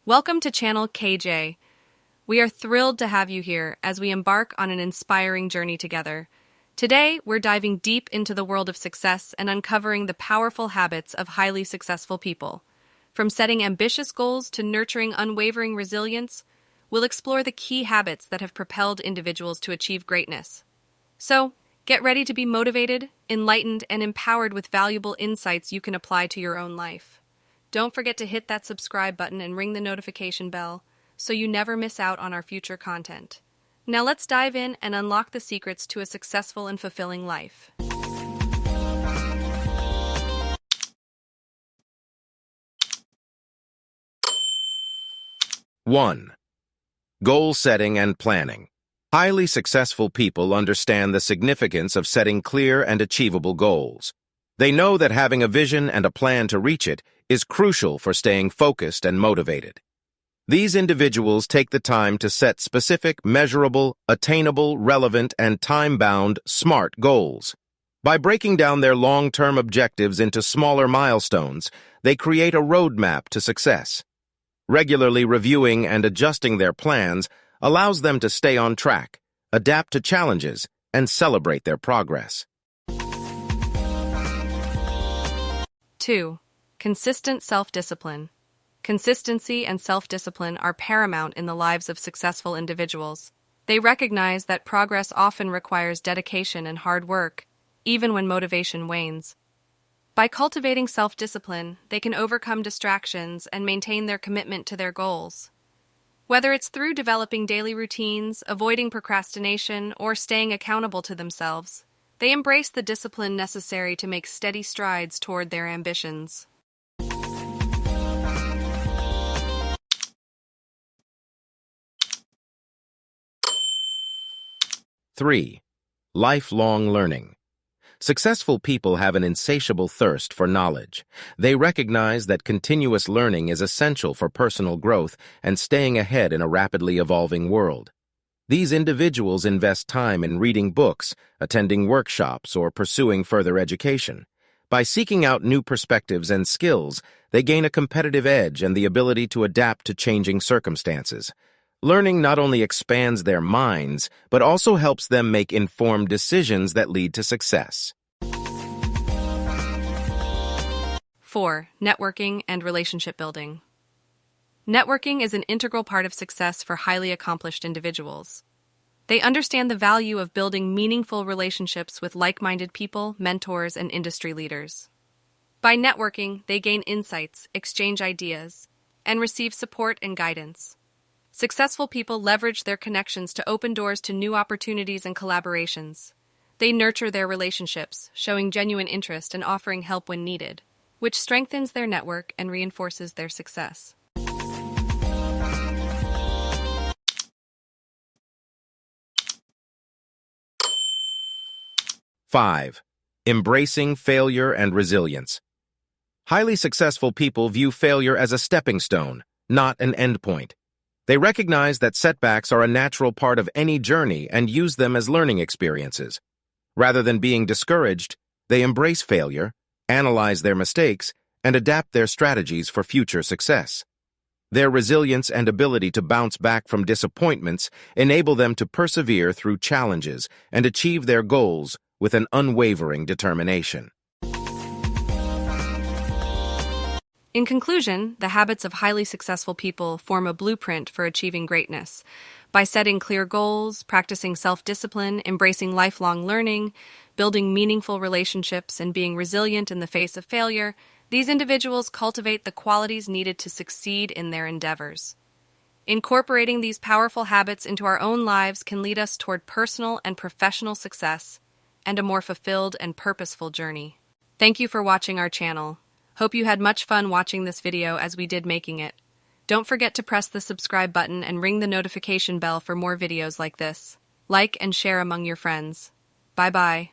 Welcome to Channel KJ. We are thrilled to have you here as we embark on an inspiring journey together. Today, we're diving deep into the world of success and uncovering the powerful habits of highly successful people. From setting ambitious goals to nurturing unwavering resilience, we'll explore the key habits that have propelled individuals to achieve greatness. So, get ready to be motivated, enlightened, and empowered with valuable insights you can apply to your own life. Don't forget to hit that subscribe button and ring the notification bell so you never miss out on our future content. Now let's dive in and unlock the secrets to a successful and fulfilling life. 1. Goal setting and planning. Highly successful people understand the significance of setting clear and achievable goals. They know that having a vision and a plan to reach it is crucial for staying focused and motivated. These individuals take the time to set specific, measurable, attainable, relevant, and time-bound, SMART goals. By breaking down their long-term objectives into smaller milestones, they create a roadmap to success. Regularly reviewing and adjusting their plans allows them to stay on track, adapt to challenges, and celebrate their progress. 2. Consistent self-discipline. Consistency and self-discipline are paramount in the lives of successful individuals. They recognize that progress often requires dedication and hard work, even when motivation wanes. By cultivating self-discipline, they can overcome distractions and maintain their commitment to their goals. Whether it's through developing daily routines, avoiding procrastination, or staying accountable to themselves, they embrace the discipline necessary to make steady strides toward their ambitions. 3. Lifelong learning. Successful people have an insatiable thirst for knowledge. They recognize that continuous learning is essential for personal growth and staying ahead in a rapidly evolving world. These individuals invest time in reading books, attending workshops, or pursuing further education. By seeking out new perspectives and skills, they gain a competitive edge and the ability to adapt to changing circumstances. Learning not only expands their minds, but also helps them make informed decisions that lead to success. 4. Networking and relationship building. Networking is an integral part of success for highly accomplished individuals. They understand the value of building meaningful relationships with like-minded people, mentors, and industry leaders. By networking, they gain insights, exchange ideas, and receive support and guidance. Successful people leverage their connections to open doors to new opportunities and collaborations. They nurture their relationships, showing genuine interest and offering help when needed, which strengthens their network and reinforces their success. 5. Embracing failure and resilience. Highly successful people view failure as a stepping stone, not an endpoint. They recognize that setbacks are a natural part of any journey and use them as learning experiences. Rather than being discouraged, they embrace failure, analyze their mistakes, and adapt their strategies for future success. Their resilience and ability to bounce back from disappointments enable them to persevere through challenges and achieve their goals with an unwavering determination. In conclusion, the habits of highly successful people form a blueprint for achieving greatness. By setting clear goals, practicing self-discipline, embracing lifelong learning, building meaningful relationships, and being resilient in the face of failure, these individuals cultivate the qualities needed to succeed in their endeavors. Incorporating these powerful habits into our own lives can lead us toward personal and professional success and a more fulfilled and purposeful journey. Thank you for watching our channel. Hope you had much fun watching this video as we did making it. Don't forget to press the subscribe button and ring the notification bell for more videos like this. Like and share among your friends. Bye-bye.